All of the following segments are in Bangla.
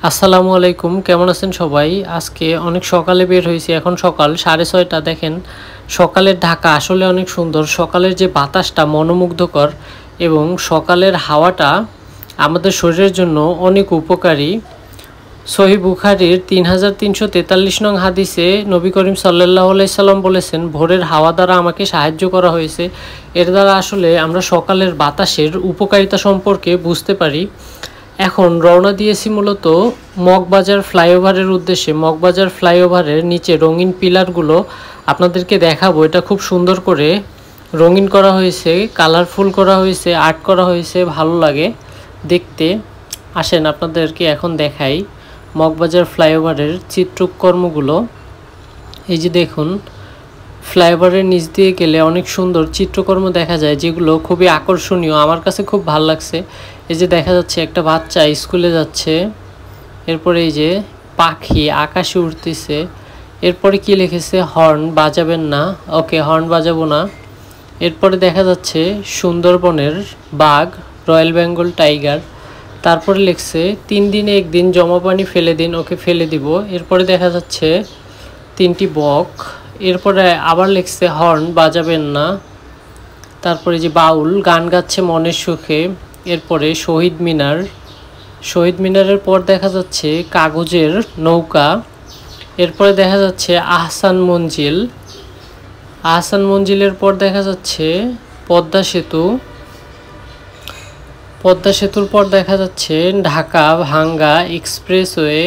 আসসালামু আলাইকুম, কেমন আছেন সবাই? আজকে অনেক সকালে বের হয়েছি, এখন সকাল 6:30। দেখেন সকালের ঢাকা আসলে অনেক সুন্দর। সকালের যে বাতাসটা মনোমুগ্ধকর এবং সকালের হাওয়াটা আমাদের শরীরের জন্য অনেক উপকারী। সহিহ বুখারীর 3343 নং হাদিসে নবী করিম সাল্লাল্লাহু আলাইহি সাল্লাম বলেছেন, ভোরের হাওয়া দ্বারা আমাকে সাহায্য করা হয়েছে। এর দ্বারা আসলে আমরা সকালের বাতাসের উপকারিতা সম্পর্কে বুঝতে পারি। এখন রওনা দিয়েছি মূলত মগবাজার ফ্লাইওভারের উদ্দেশ্যে। মগবাজার ফ্লাইওভারের নিচে রঙিন পিলারগুলো আপনাদেরকে দেখাবো। এটা খুব সুন্দর করে রঙিন করা হয়েছে, কালারফুল করা হয়েছে, আর্ট করা হয়েছে, ভালো লাগে দেখতে। আসেন আপনাদেরকে এখন দেখাই মগবাজার ফ্লাইওভারের চিত্রকর্মগুলো। এই যে দেখুন, ফ্লাইওভারের নিচ দিয়ে গেলে অনেক সুন্দর চিত্রকর্ম দেখা যায়, যেগুলো খুবই আকর্ষণীয়। আমার কাছে খুব ভালো লাগছে। এই যে দেখা যাচ্ছে একটা বাচ্চা স্কুলে যাচ্ছে, এরপরে এই যে পাখি আকাশে উড়তেছে, এরপরে কি লিখেছে, হর্ন বাজাবেন না, ওকে হর্ন বাজাবো না। এরপরে দেখা যাচ্ছে সুন্দরবনের বাঘ, রয়্যাল বেঙ্গল টাইগার। তারপরে লিখছে 3 দিনে 1 দিন জমা পানি ফেলে দিন, ওকে ফেলে দিব। এরপরে দেখা যাচ্ছে 3টি বক। এরপরে আবার লিখছে হর্ন বাজাবেন না। তারপরে যে বাউল গান গাচ্ছে মনের সুখে। এরপরে শহীদ মিনার। শহীদ মিনারের পর দেখা যাচ্ছে কাগজের নৌকা। এরপরে দেখা যাচ্ছে আহসান মঞ্জিল। আহসান মঞ্জিলের পর দেখা যাচ্ছে পদ্মা সেতু। পদ্মা সেতুর পর দেখা যাচ্ছে ঢাকা ভাঙ্গা এক্সপ্রেসওয়ে।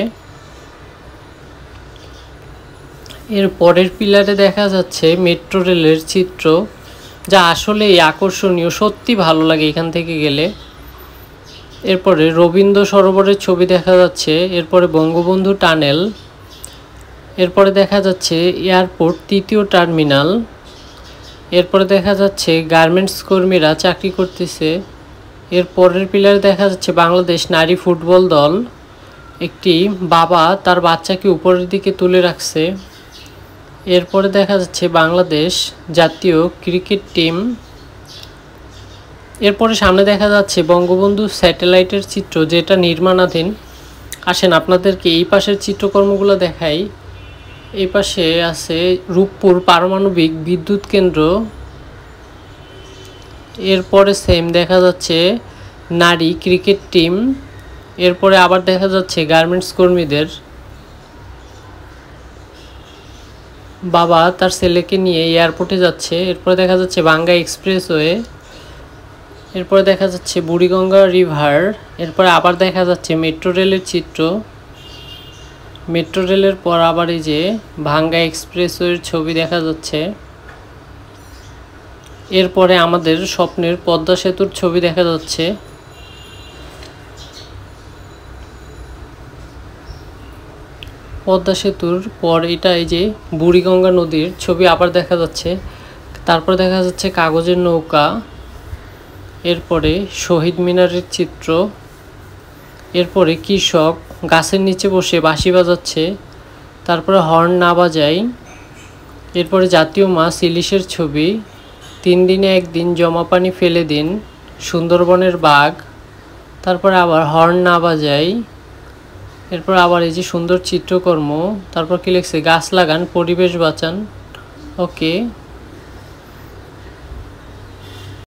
এর পরের পিলারে দেখা যাচ্ছে মেট্রো রেলের চিত্র, যা আসলেই আকর্ষণীয়, সত্যি ভালো লাগে এখান থেকে গেলে। এরপরে রবীন্দ্র সরোবরের ছবি দেখা যাচ্ছে। এরপরে বঙ্গবন্ধু টানেল। এরপরে দেখা যাচ্ছে এয়ারপোর্ট 3য় টার্মিনাল। এরপরে দেখা যাচ্ছে গার্মেন্টস কর্মীরা চাকরি করতেছে। এর পরের পিলারে দেখা যাচ্ছে বাংলাদেশ নারী ফুটবল দল। একটি বাবা তার বাচ্চাকে উপরের দিকে তুলে রাখছে। এরপরে দেখা যাচ্ছে বাংলাদেশ জাতীয় ক্রিকেট টিম। এরপরে সামনে দেখা যাচ্ছে বঙ্গবন্ধু স্যাটেলাইটের চিত্র, যেটা নির্মাণাধীন। আসেন আপনাদেরকে এই পাশের চিত্রকর্মগুলো দেখাই। এই পাশে আছে রূপপুর পারমাণবিক বিদ্যুৎ কেন্দ্র। এরপরে সেম দেখা যাচ্ছে নারী ক্রিকেট টিম। এরপরে আবার দেখা যাচ্ছে গার্মেন্টস কর্মীদের বাবা তার ছেলেকে নিয়ে এয়ারপোর্টে যাচ্ছে। এরপরে দেখা যাচ্ছে ভাঙ্গা এক্সপ্রেসওয়ে। এরপরে দেখা যাচ্ছে বুড়িগঙ্গা রিভার। এরপরে আবার দেখা যাচ্ছে মেট্রো রেলের চিত্র। মেট্রো রেলের পর আবার এই যে ভাঙ্গা এক্সপ্রেসওয়ের ছবি দেখা যাচ্ছে। এরপরে আমাদের স্বপ্নের পদ্মা সেতুর ছবি দেখা যাচ্ছে। পদ্মা সেতুর পর এটা এই যে বুড়িগঙ্গা নদীর ছবি আবার দেখা যাচ্ছে। তারপর দেখা যাচ্ছে কাগজের নৌকা। এরপরে শহীদ মিনারের চিত্র। এরপরে কৃষক গাছের নিচে বসে বাঁশি বাজাচ্ছে, তারপরে হর্ন না বাজাই। এরপরে জাতীয় মাছ ইলিশের ছবি। 3 দিনে 1 দিন জমা পানি ফেলে দিন, সুন্দরবনের বাঘ। তারপরে আবার হর্ন না বাজাই। এরপর আবার এই যে সুন্দর চিত্রকর্ম। তারপর কি লিখছে, গাছ লাগান পরিবেশ বাঁচান, ওকে।